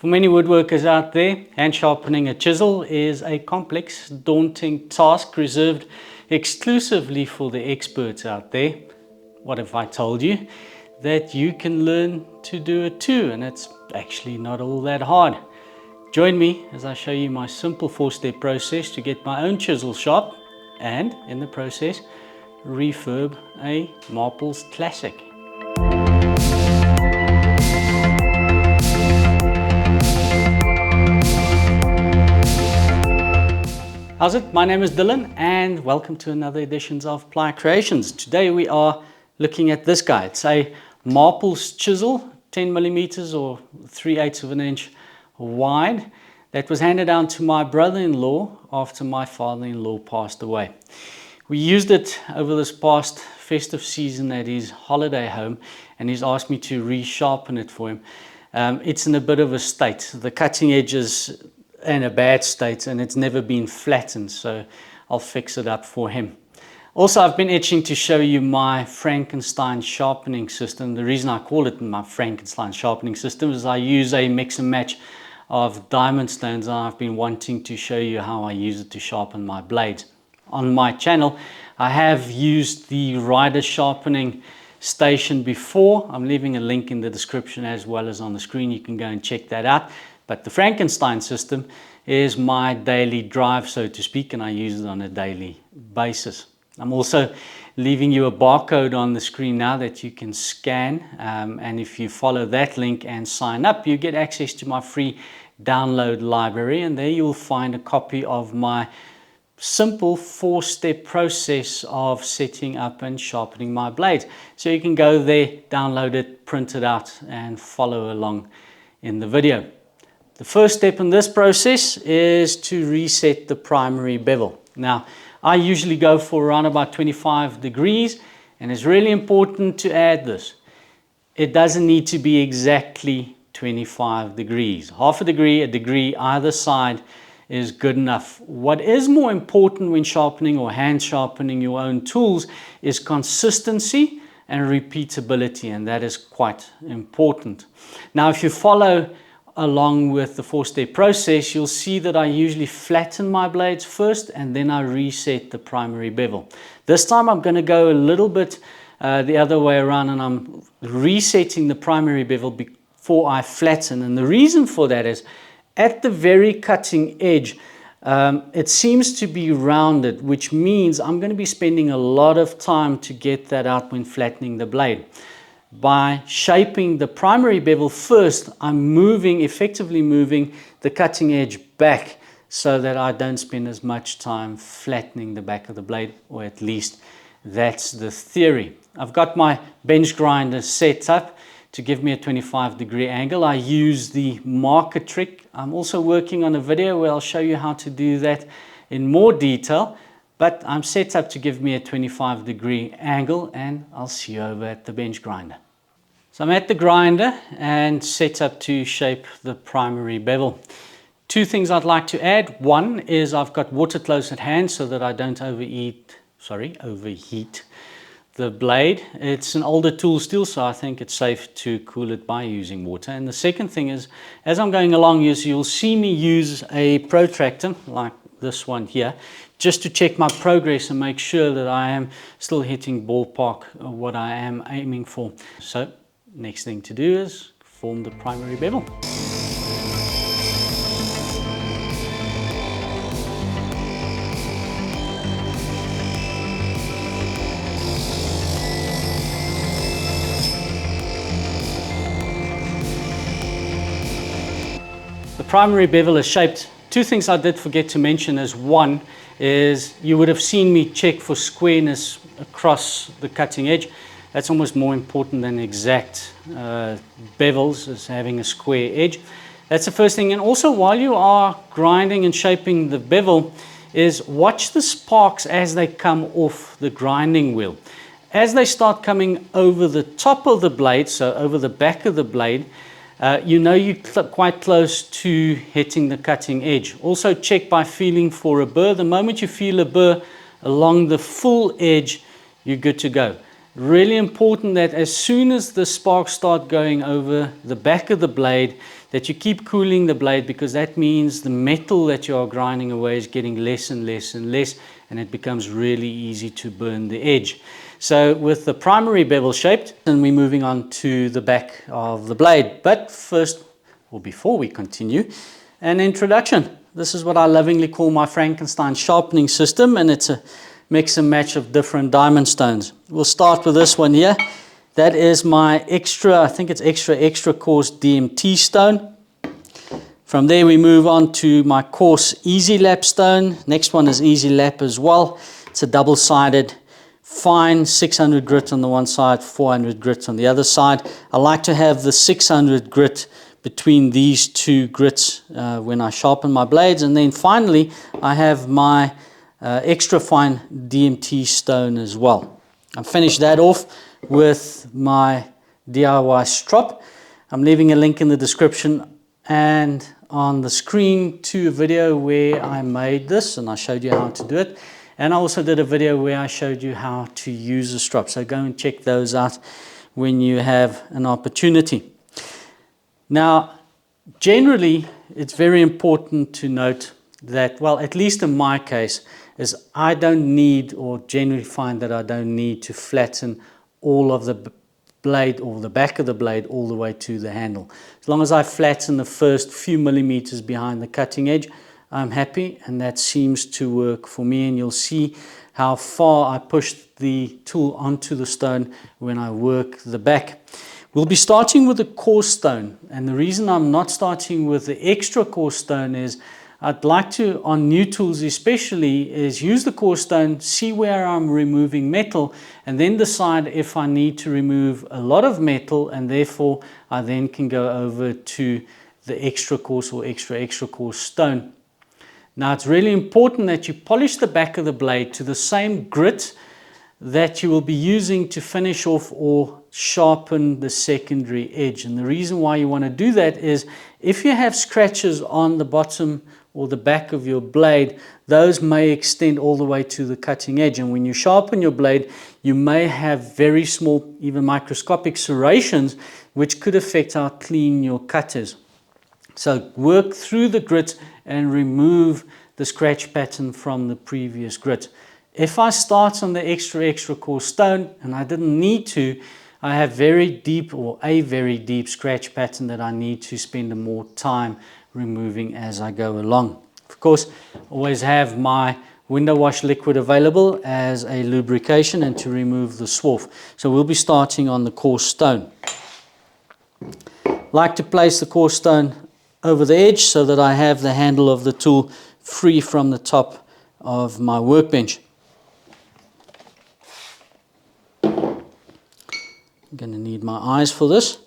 For many woodworkers out there, hand sharpening a chisel is a complex, daunting task reserved exclusively for the experts out there. What if I told you that you can learn to do it too, and it's actually not all that hard? Join me as I show you my simple 4-step process to get my own chisel sharp and, in the process, refurb a Marples classic. How's it? My name is Dylan and welcome to another edition of Ply Creations. Today we are looking at this guy. It's a Marples chisel, 10 millimeters or 3/8 of an inch wide, that was handed down to my brother-in-law after my father-in-law passed away. We used it over this past festive season at his holiday home, and he's asked me to resharpen it for him. It's in a bit of a state. The cutting edge is in a bad state and it's never been flattened, so I'll fix it up for him. Also, I've been itching to show you my Frankenstein sharpening system. The reason I call it my Frankenstein sharpening system is I use a mix and match of diamond stones, and I've been wanting to show you how I use it to sharpen my blades. On my channel, I have used the rider sharpening station before. I'm leaving a link in the description as well as on the screen. You can go and check that out. But the Frankenstein system is my daily drive, so to speak, and I use it on a daily basis. I'm also leaving you a barcode on the screen now that you can scan, and if you follow that link and sign up, you get access to my free download library, and there you'll find a copy of my simple 4-step process of setting up and sharpening my blades. So you can go there, download it, print it out, and follow along in the video. The first step in this process is to reset the primary bevel. Now, I usually go for around about 25 degrees, and it's really important to add this. It doesn't need to be exactly 25 degrees. Half a degree either side is good enough. What is more important when sharpening or hand sharpening your own tools is consistency and repeatability, and that is quite important. Now, if you follow along with the 4-step process, you'll see that I usually flatten my blades first and then I reset the primary bevel. This time I'm going to go a little bit the other way around, and I'm resetting the primary bevel before I flatten. And the reason for that is at the very cutting edge, it seems to be rounded, which means I'm going to be spending a lot of time to get that out when flattening the blade. By shaping the primary bevel first, I'm effectively moving the cutting edge back so that I don't spend as much time flattening the back of the blade, or at least that's the theory. I've got my bench grinder set up to give me a 25-degree angle. I use the marker trick. I'm also working on a video where I'll show you how to do that in more detail, but I'm set up to give me a 25-degree angle, and I'll see you over at the bench grinder. So I'm at the grinder and set up to shape the primary bevel. Two things I'd like to add. One is I've got water close at hand so that I don't overheat the blade. It's an older tool still, so I think it's safe to cool it by using water. And the second thing is, as I'm going along, you'll see me use a protractor like this one here, just to check my progress and make sure that I am still hitting ballpark what I am aiming for. So next thing to do is form the primary bevel. The primary bevel is shaped. Two things I did forget to mention is, one is you would have seen me check for squareness across the cutting edge. That's almost more important than exact bevels, as having a square edge. That's the first thing. And also, while you are grinding and shaping the bevel, is watch the sparks as they come off the grinding wheel. As they start coming over the top of the blade, so over the back of the blade, you know you're quite close to hitting the cutting edge. Also check by feeling for a burr. The moment you feel a burr along the full edge, you're good to go. Really important that as soon as the sparks start going over the back of the blade, that you keep cooling the blade, because that means the metal that you are grinding away is getting less and less and less, and it becomes really easy to burn the edge. So with the primary bevel shaped, and we're moving on to the back of the blade. But first, or before we continue, an introduction. This is what I lovingly call my Frankenstein sharpening system, and it's a mix and match of different diamond stones. We'll start with this one here. That is my extra, I think it's extra coarse DMT stone. From there we move on to my coarse Easy Lap stone. Next one is Easy Lap as well. It's a double-sided fine 600 grit on the one side, 400 grit on the other side. I like to have the 600 grit between these two grits when I sharpen my blades. And then finally I have my extra fine DMT stone as well. I've finished that off with my DIY strop. I'm leaving a link in the description and on the screen to a video where I made this and I showed you how to do it. And I also did a video where I showed you how to use a strop. So go and check those out when you have an opportunity. Now, generally, it's very important to note that, well, at least in my case, is I don't need, or generally find that I don't need to flatten all of the blade or the back of the blade all the way to the handle. As long as I flatten the first few millimeters behind the cutting edge, I'm happy, and that seems to work for me. And you'll see how far I push the tool onto the stone when I work the back. We'll be starting with the coarse stone, and the reason I'm not starting with the extra coarse stone is I'd like to, on new tools especially, is use the coarse stone, see where I'm removing metal, and then decide if I need to remove a lot of metal, and therefore I then can go over to the extra coarse or extra coarse stone. Now, it's really important that you polish the back of the blade to the same grit that you will be using to finish off or sharpen the secondary edge. And the reason why you want to do that is if you have scratches on the bottom or the back of your blade, those may extend all the way to the cutting edge. And when you sharpen your blade, you may have very small, even microscopic serrations, which could affect how clean your cut is. So work through the grit and remove the scratch pattern from the previous grit. If I start on the extra coarse stone, and I didn't need to, I have very deep, or a very deep scratch pattern that I need to spend more time removing as I go along. Of course, always have my window wash liquid available as a lubrication and to remove the swarf. So we'll be starting on the coarse stone. Like to place the coarse stone over the edge so that I have the handle of the tool free from the top of my workbench. I'm going to need my eyes for this.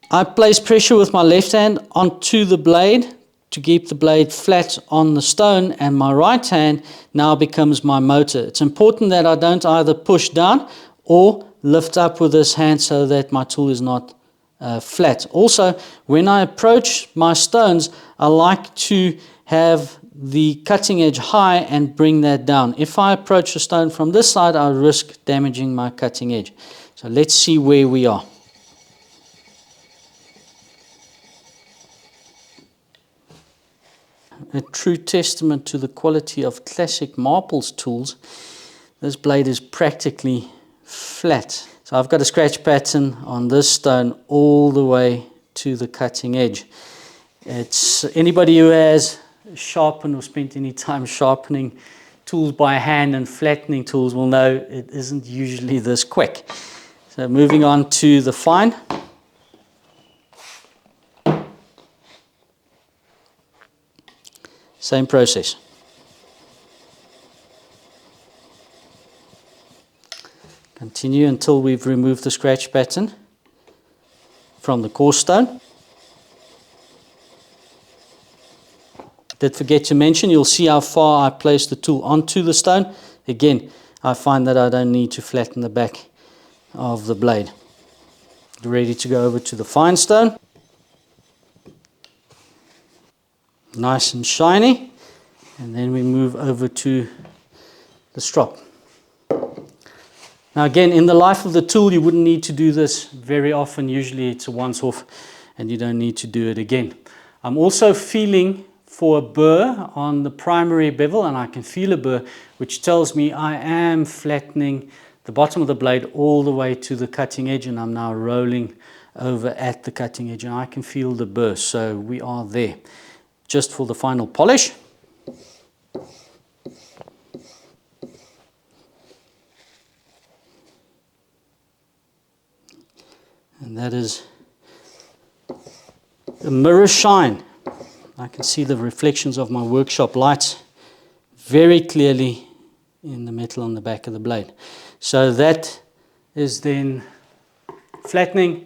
I place pressure with my left hand onto the blade to keep the blade flat on the stone, and my right hand now becomes my motor. It's important that I don't either push down or lift up with this hand so that my tool is not flat. Also, when I approach my stones, I like to have the cutting edge high and bring that down. If I approach the stone from this side, I risk damaging my cutting edge. So let's see where we are. A true testament to the quality of classic Marples tools. This blade is practically flat. So I've got a scratch pattern on this stone all the way to the cutting edge. It's anybody who has sharpened or spent any time sharpening tools by hand and flattening tools will know it isn't usually this quick. So moving on to the fine. Same process. Continue until we've removed the scratch pattern from the coarse stone. Did forget to mention, you'll see how far I place the tool onto the stone. Again, I find that I don't need to flatten the back of the blade. Ready to go over to the fine stone. Nice and shiny. And then we move over to the strop. Now again, in the life of the tool, you wouldn't need to do this very often. Usually it's a once-off. and you don't need to do it again. I'm also feeling for a burr on the primary bevel, and I can feel a burr, which tells me I am flattening the bottom of the blade all the way to the cutting edge, and I'm now rolling over at the cutting edge, and I can feel the burr. So we are there. Just for the final polish. And that is a mirror shine. I can see the reflections of my workshop lights very clearly in the metal on the back of the blade. So that is then flattening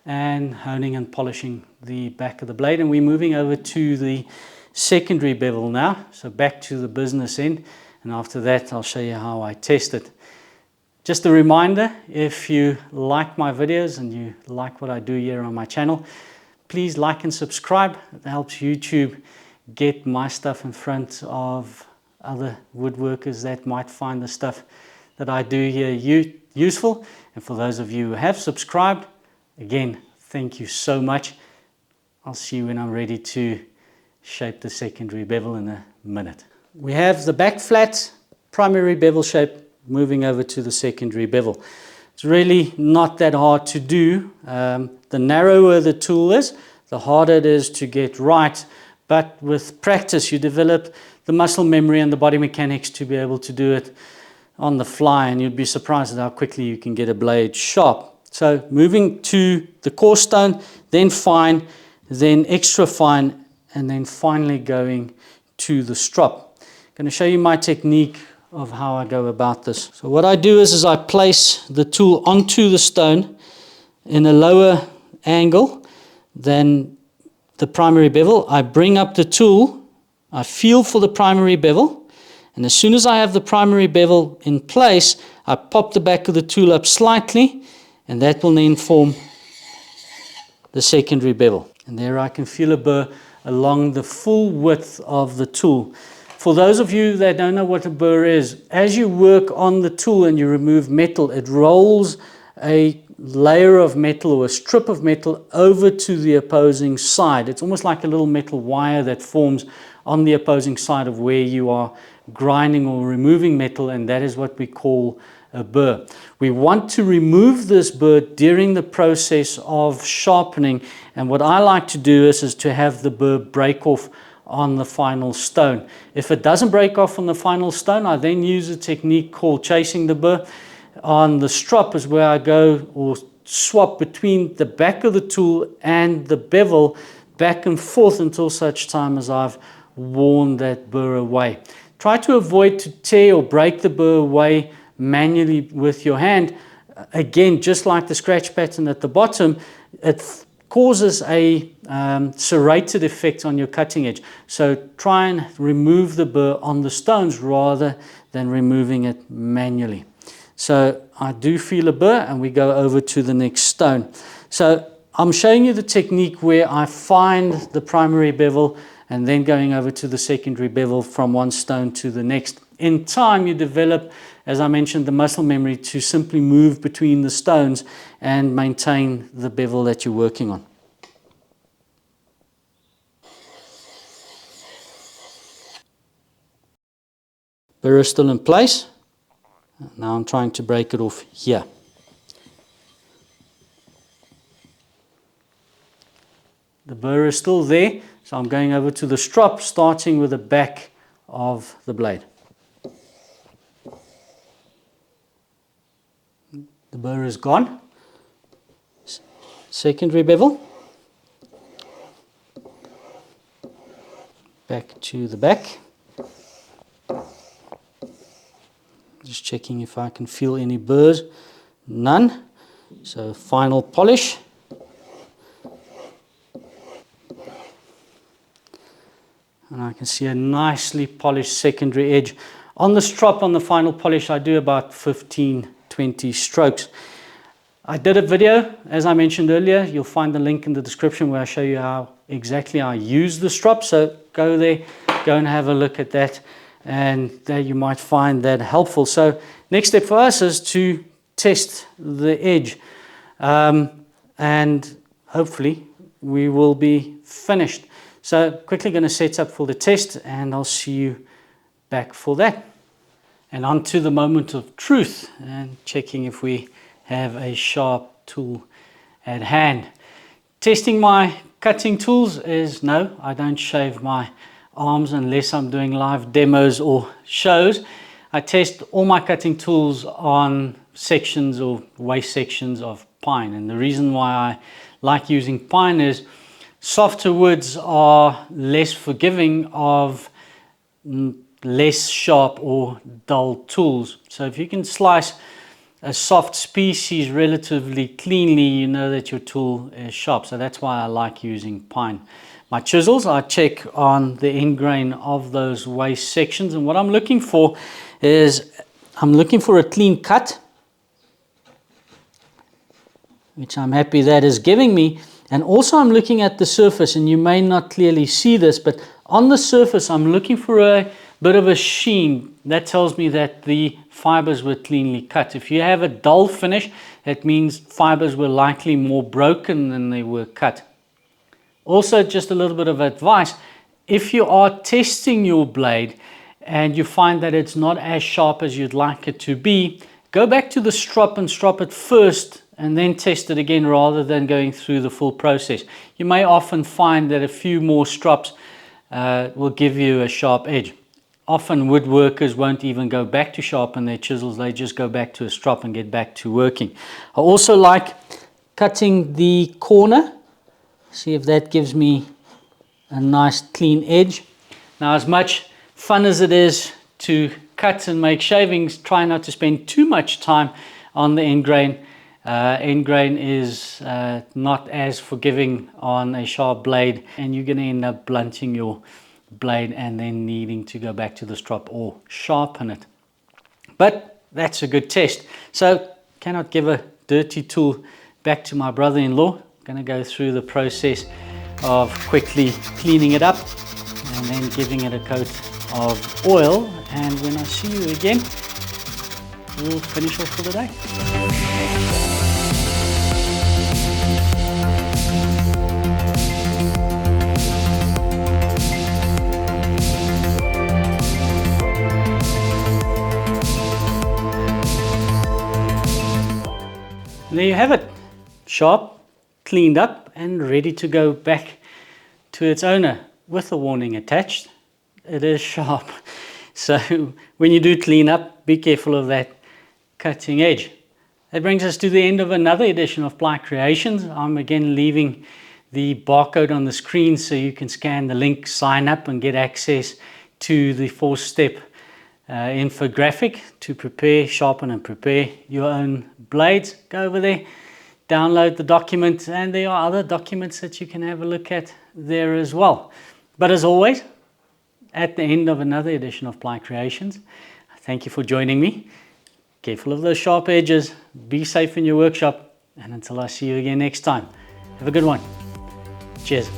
and honing and polishing the back of the blade, and we're moving over to the secondary bevel now. So back to the business end, and after that I'll show you how I test it. Just a reminder, if you like my videos and you like what I do here on my channel, please like and subscribe. It helps YouTube get my stuff in front of other woodworkers that might find the stuff that I do here useful. And for those of you who have subscribed, again, thank you so much. I'll see you when I'm ready to shape the secondary bevel in a minute. We have the back flat primary bevel shape moving over to the secondary bevel. It's really not that hard to do. The narrower the tool is, the harder it is to get right. But with practice, you develop the muscle memory and the body mechanics to be able to do it on the fly, and you'd be surprised at how quickly you can get a blade sharp. So moving to the coarse stone, then fine, then extra fine, and then finally going to the strop. I'm going to show you my technique of how I go about this. So what I do is I place the tool onto the stone in a lower angle than the primary bevel. I bring up the tool, I feel for the primary bevel, and as soon as I have the primary bevel in place, I pop the back of the tool up slightly, and that will then form the secondary bevel. And there I can feel a burr along the full width of the tool. For those of you that don't know what a burr is, as you work on the tool and you remove metal, it rolls a layer of metal or a strip of metal over to the opposing side. It's almost like a little metal wire that forms on the opposing side of where you are grinding or removing metal, and that is what we call a burr. We want to remove this burr during the process of sharpening, and what I like to do is to have the burr break off on the final stone. If it doesn't break off on the final stone, I then use a technique called chasing the burr. On the strop is where I go or swap between the back of the tool and the bevel back and forth until such time as I've worn that burr away. Try to avoid to tear or break the burr away manually with your hand. Again, just like the scratch pattern at the bottom, it causes a serrated effect on your cutting edge. So try and remove the burr on the stones rather than removing it manually. So I do feel a burr, and we go over to the next stone. So I'm showing you the technique where I find the primary bevel and then going over to the secondary bevel from one stone to the next. In time, you develop, as I mentioned, the muscle memory to simply move between the stones and maintain the bevel that you're working on. Burr is still in place. Now I'm trying to break it off here. The burr is still there, so I'm going over to the strop, starting with the back of the blade. The burr is gone. Secondary bevel. Back to the back. Just checking if I can feel any burrs. None. So final polish. And I can see a nicely polished secondary edge. On the strop, on the final polish, I do about 15-20 strokes. I did a video, as I mentioned earlier. You'll find the link in the description where I show you how exactly I use the strop. So go there, go and have a look at that. And there you might find that helpful. So next step for us is to test the edge. And hopefully we will be finished. So quickly going to set up for the test, and I'll see you back for that. And on to the moment of truth and checking if we have a sharp tool at hand. Testing my cutting tools is no, I don't shave my arms unless I'm doing live demos or shows. I test all my cutting tools on sections or waist sections of pine, and the reason why I like using pine is softer woods are less forgiving of less sharp or dull tools. So if you can slice a soft species relatively cleanly, you know that your tool is sharp. So that's why I like using pine. My chisels, I check on the end grain of those waist sections, and what I'm looking for is I'm looking for a clean cut, which I'm happy that is giving me. And also I'm looking at the surface, and you may not clearly see this, but on the surface I'm looking for a bit of a sheen. That tells me that the fibers were cleanly cut. If you have a dull finish, that means fibers were likely more broken than they were cut. Also, just a little bit of advice, if you are testing your blade and you find that it's not as sharp as you'd like it to be, go back to the strop and strop it first and then test it again rather than going through the full process. You may often find that a few more strops will give you a sharp edge. Often woodworkers won't even go back to sharpen their chisels, they just go back to a strop and get back to working. I also like cutting the corner, see if that gives me a nice clean edge. Now, as much fun as it is to cut and make shavings, try not to spend too much time on the end grain. End grain is not as forgiving on a sharp blade, and you're going to end up blunting your blade and then needing to go back to the strop or sharpen it. But that's a good test. So cannot give a dirty tool back to my brother-in-law. Going to go through the process of quickly cleaning it up and then giving it a coat of oil, and when I see you again we'll finish off for the day. There you have it, sharp, cleaned up and ready to go back to its owner with a warning attached. It is sharp, so when you do clean up, be careful of that cutting edge. That brings us to the end of another edition of Ply Creations. I'm again leaving the barcode on the screen so you can scan the link, sign up and get access to the 4-step infographic to prepare, sharpen and prepare your own blades. Go over there, download the document, and there are other documents that you can have a look at there as well. But as always, at the end of another edition of Ply Creations, thank you for joining me. Careful of those sharp edges, be safe in your workshop, and until I see you again next time, have a good one. Cheers.